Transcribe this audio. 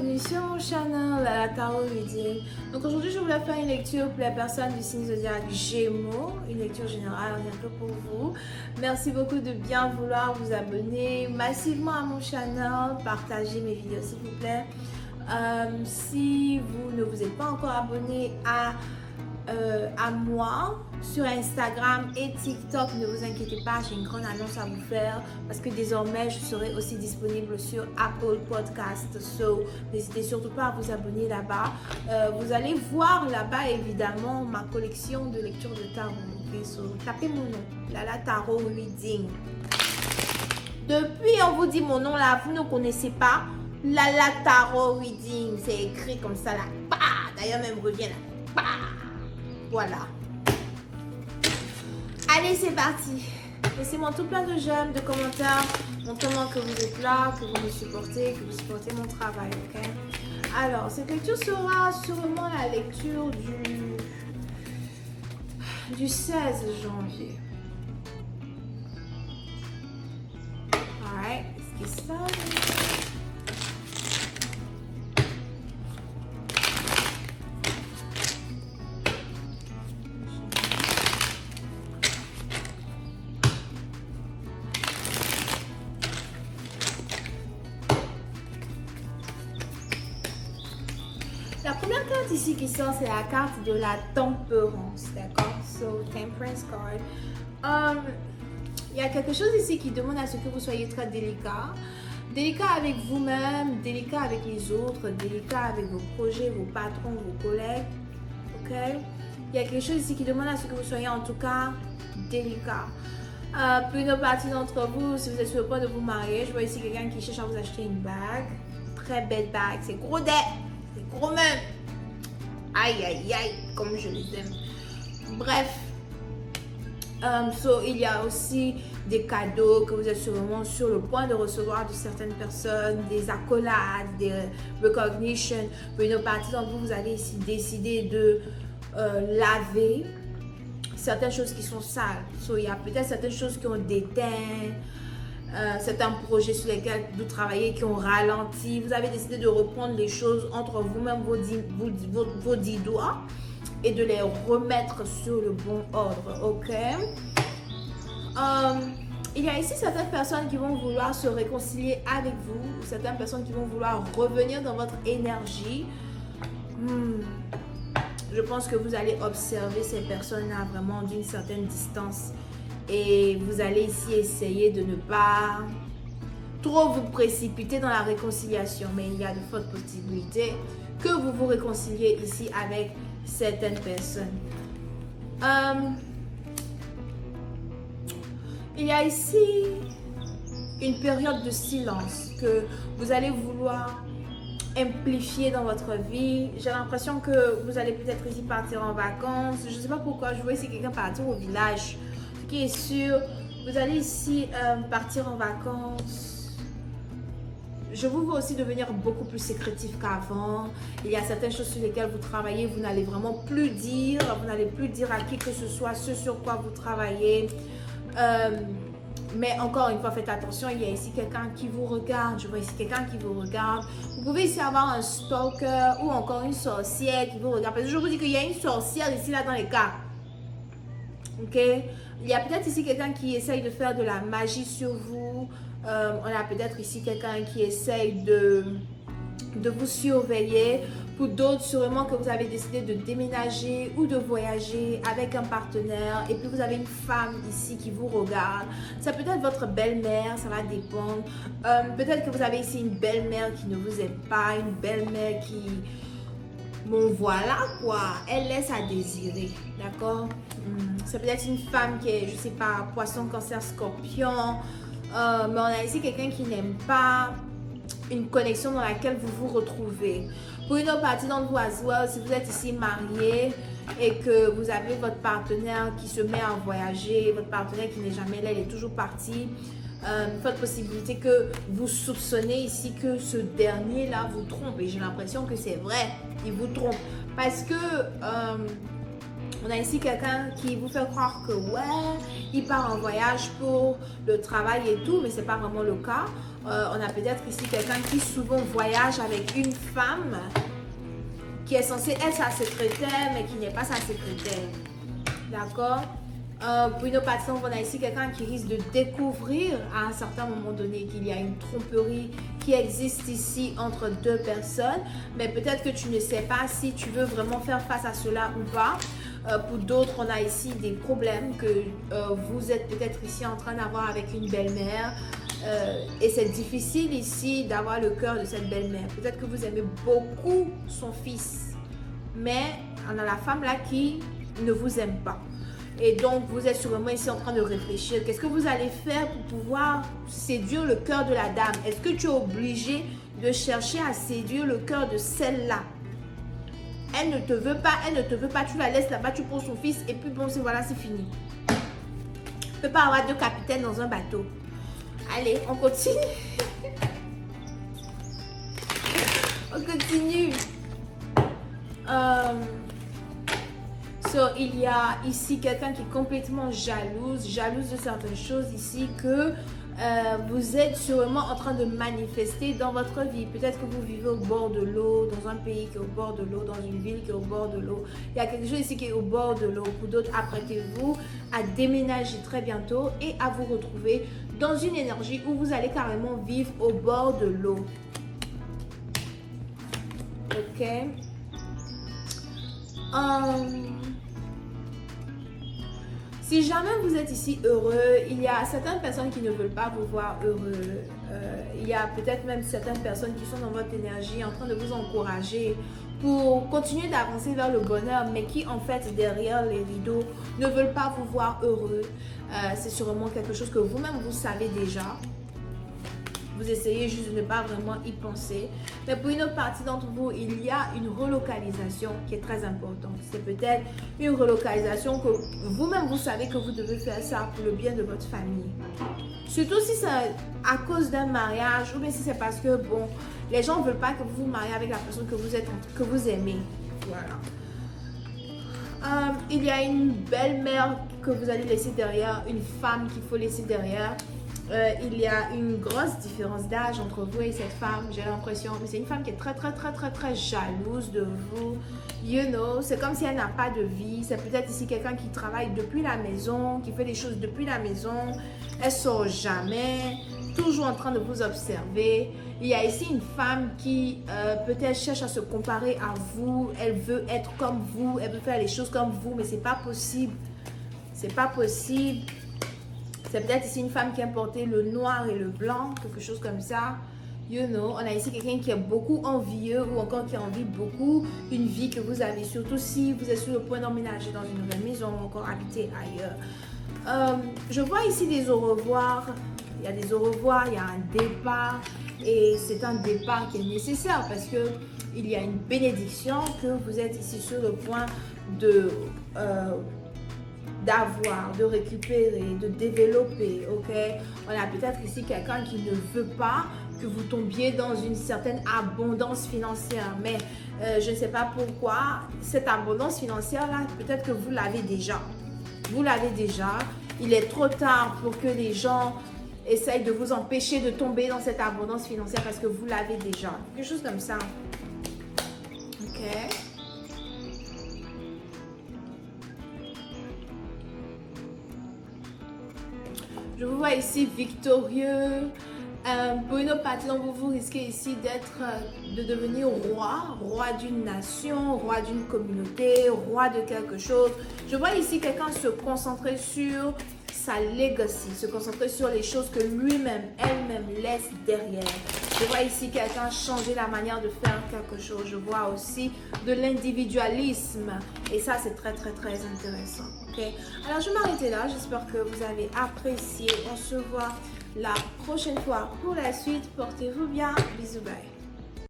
bienvenue sur mon channel La Tarot Reading. Donc aujourd'hui je voulais faire une lecture pour les personnes du signe zodiaque Gémeaux, une lecture générale rien que pour vous. Merci beaucoup de bien vouloir vous abonner massivement à mon channel, partager mes vidéos s'il vous plaît. Si vous ne vous êtes pas encore abonné à moi sur Instagram et TikTok, ne vous inquiétez pas, j'ai une grande annonce à vous faire parce que désormais je serai aussi disponible sur Apple Podcast. So n'hésitez surtout pas à vous abonner là-bas. Vous allez voir là-bas évidemment ma collection de lectures de tarot. Okay? So, tapez mon nom, La Tarot Reading. Depuis on vous dit mon nom là, vous ne connaissez pas La Tarot Reading, c'est écrit comme ça là. D'ailleurs même revient là. Voilà. Allez, c'est parti. Laissez-moi tout plein de j'aime, de commentaires, montrez-moi que vous êtes là, que vous me supportez, que vous supportez mon travail, ok? Alors, cette lecture sera sûrement la lecture du 16 janvier. Alright, qu'est-ce qui se passe? La première carte ici qui sort, c'est la carte de la tempérance, d'accord? So, temperance card. Il y a quelque chose ici qui demande à ce que vous soyez très délicat. Délicat avec vous-même, délicat avec les autres, délicat avec vos projets, vos patrons, vos collègues, ok? Il y a quelque chose ici qui demande à ce que vous soyez en tout cas délicat. Pour une partie d'entre vous, si vous êtes sur le point de vous marier, je vois ici quelqu'un qui cherche à vous acheter une bague. Très belle bague, c'est gros dé. C'est gros même. Aïe, aïe, aïe, comme je les aime. Bref. Il y a aussi des cadeaux que vous êtes sûrement sur le point de recevoir de certaines personnes, des accolades, des recognitions. Pour une partie d'entre vous, vous allez ici décider de laver certaines choses qui sont sales. Il y a peut-être certaines choses qui ont déteint. Certains projets sur lesquels vous travaillez qui ont ralenti, vous avez décidé de reprendre les choses entre vous-même, vos 10 doigts et de les remettre sur le bon ordre, ok? Il y a ici certaines personnes qui vont vouloir se réconcilier avec vous, certaines personnes qui vont vouloir revenir dans votre énergie. Je pense que vous allez observer ces personnes-là vraiment d'une certaine distance. Et vous allez ici essayer de ne pas trop vous précipiter dans la réconciliation. Mais il y a de fortes possibilités que vous vous réconciliez ici avec certaines personnes. Il y a ici une période de silence que vous allez vouloir amplifier dans votre vie. J'ai l'impression que vous allez peut-être ici partir en vacances. Je ne sais pas pourquoi. Je vois ici quelqu'un partir au village. Qui est sûr, vous allez ici partir en vacances. Je vous vois aussi devenir beaucoup plus sécrétif qu'avant. Il y a certaines choses sur lesquelles vous travaillez, vous n'allez vraiment plus dire, vous n'allez plus dire à qui que ce soit ce sur quoi vous travaillez. Mais encore une fois, faites attention, il y a ici quelqu'un qui vous regarde. Je vois ici quelqu'un qui vous regarde. Vous pouvez ici avoir un stalker ou encore une sorcière qui vous regarde. Parce que je vous dis qu'il y a une sorcière ici là dans les cas. Ok? Il y a peut-être ici quelqu'un qui essaye de faire de la magie sur vous. On a peut-être ici quelqu'un qui essaye de vous surveiller. Pour d'autres, sûrement que vous avez décidé de déménager ou de voyager avec un partenaire. Et puis vous avez une femme ici qui vous regarde. Ça peut être votre belle-mère, ça va dépendre. Peut-être que vous avez ici une belle-mère qui ne vous aime pas. Une belle-mère qui... Bon voilà quoi, elle laisse à désirer, d'accord? Ça peut être une femme qui est, je sais pas, poisson, cancer, scorpion. Mais on a ici quelqu'un qui n'aime pas une connexion dans laquelle vous vous retrouvez. Pour une autre partie d'entre vous, as well, si vous êtes ici marié et que vous avez votre partenaire qui se met à voyager, votre partenaire qui n'est jamais là, il est toujours parti. Forte possibilité que vous soupçonnez ici que ce dernier-là vous trompe. Et j'ai l'impression que c'est vrai, il vous trompe. Parce que on a ici quelqu'un qui vous fait croire que ouais, il part en voyage pour le travail et tout, mais c'est pas vraiment le cas. On a peut-être ici quelqu'un qui souvent voyage avec une femme qui est censée être sa secrétaire, mais qui n'est pas sa secrétaire. D'accord? Pour une autre partie, on a ici quelqu'un qui risque de découvrir à un certain moment donné qu'il y a une tromperie qui existe ici entre deux personnes, mais peut-être que tu ne sais pas si tu veux vraiment faire face à cela ou pas. Pour d'autres, on a ici des problèmes que vous êtes peut-être ici en train d'avoir avec une belle-mère et c'est difficile ici d'avoir le cœur de cette belle-mère. Peut-être que vous aimez beaucoup son fils, mais on a la femme là qui ne vous aime pas. Et donc, vous êtes sûrement ici en train de réfléchir. Qu'est-ce que vous allez faire pour pouvoir séduire le cœur de la dame? Est-ce que tu es obligé de chercher à séduire le cœur de celle-là? Elle ne te veut pas, tu la laisses là-bas, tu prends son fils et puis bon, voilà, c'est fini. Tu ne peux pas avoir deux capitaines dans un bateau. Allez, on continue. On continue. Il y a ici quelqu'un qui est complètement jalouse de certaines choses ici que vous êtes sûrement en train de manifester dans votre vie. Peut-être que vous vivez au bord de l'eau, dans un pays qui est au bord de l'eau, dans une ville qui est au bord de l'eau. Il y a quelque chose ici qui est au bord de l'eau. Pour d'autres, apprêtez-vous à déménager très bientôt et à vous retrouver dans une énergie où vous allez carrément vivre au bord de l'eau. Ok. Si jamais vous êtes ici heureux, il y a certaines personnes qui ne veulent pas vous voir heureux. Il y a peut-être même certaines personnes qui sont dans votre énergie en train de vous encourager pour continuer d'avancer vers le bonheur, mais qui en fait derrière les rideaux ne veulent pas vous voir heureux. C'est sûrement quelque chose que vous-même vous savez déjà. Vous essayez juste de ne pas vraiment y penser. Mais pour une autre partie d'entre vous, il y a une relocalisation qui est très importante. C'est peut-être une relocalisation que vous-même vous savez que vous devez faire ça pour le bien de votre famille. Surtout si c'est à cause d'un mariage ou bien si c'est parce que bon, les gens ne veulent pas que vous vous mariez avec la personne que vous aimez. Voilà. Il y a une belle-mère que vous allez laisser derrière, une femme qu'il faut laisser derrière. Il y a une grosse différence d'âge entre vous et cette femme, j'ai l'impression. Mais c'est une femme qui est très jalouse de vous. You know, c'est comme si elle n'a pas de vie. C'est peut-être ici quelqu'un qui travaille depuis la maison, qui fait des choses depuis la maison. Elle sort jamais, toujours en train de vous observer. Il y a ici une femme qui peut-être cherche à se comparer à vous. Elle veut être comme vous, elle veut faire les choses comme vous, mais c'est pas possible. C'est pas possible. C'est peut-être ici une femme qui a porté le noir et le blanc, quelque chose comme ça. You know, on a ici quelqu'un qui est beaucoup envieux ou encore qui envie beaucoup une vie que vous avez, surtout si vous êtes sur le point d'emménager dans une nouvelle maison ou encore habiter ailleurs. Je vois ici des au revoir. Il y a des au revoir, il y a un départ et c'est un départ qui est nécessaire parce que il y a une bénédiction que vous êtes ici sur le point de d'avoir, de récupérer, de développer, ok? On a peut-être ici quelqu'un qui ne veut pas que vous tombiez dans une certaine abondance financière, mais je ne sais pas pourquoi, cette abondance financière-là, peut-être que vous l'avez déjà. Vous l'avez déjà. Il est trop tard pour que les gens essayent de vous empêcher de tomber dans cette abondance financière parce que vous l'avez déjà. Quelque chose comme ça. Ok? Je vous vois ici victorieux. Pour une autre partie, donc vous risquez ici de devenir roi d'une nation, roi d'une communauté, roi de quelque chose. Je vois ici quelqu'un se concentrer sur sa legacy, se concentrer sur les choses que lui-même, elle-même laisse derrière. Je vois ici quelqu'un changer la manière de faire quelque chose. Je vois aussi de l'individualisme. Et ça, c'est très intéressant. Okay? Alors, je vais m'arrêter là. J'espère que vous avez apprécié. On se voit la prochaine fois pour la suite. Portez-vous bien. Bisous, bye.